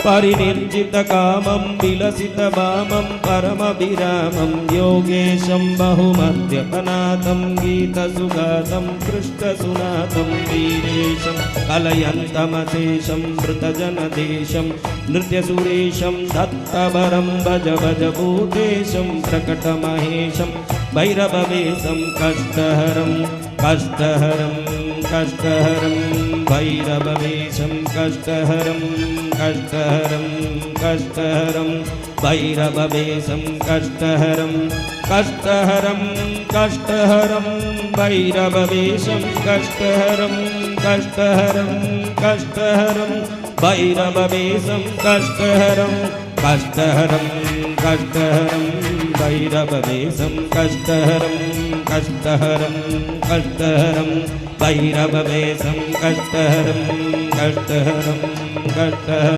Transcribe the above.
परिनिर्जितकामं विलसितवामं परमभिरामं योगेशं बहुमद्यपनाथं गीतसुगातं कृष्णसुनाथं वीरेशं कलयन्तमशेषं मृतजनदेशं नृत्यसुरेशं दत्तवरं भज भज भूतेशं प्रकटमहेशं भैरववेशं कष्टहरं कष्टहरं कष्टहरं भैरववेशं कष्टहरं कष्टहरं कष्टहरं भैरववेशं कष्टहरं कष्टहरं कष्टहरं भैरववेशं कष्टहरं कष्टहरं कष्टहरं भैरववेशं कष्टहरं कष्टहरं कष्टहरं भैरववेशं कष्टहरं कष्टहरं कष्टहरं भैरववेशं कष्टहरं कष्टहरं कष्टहरं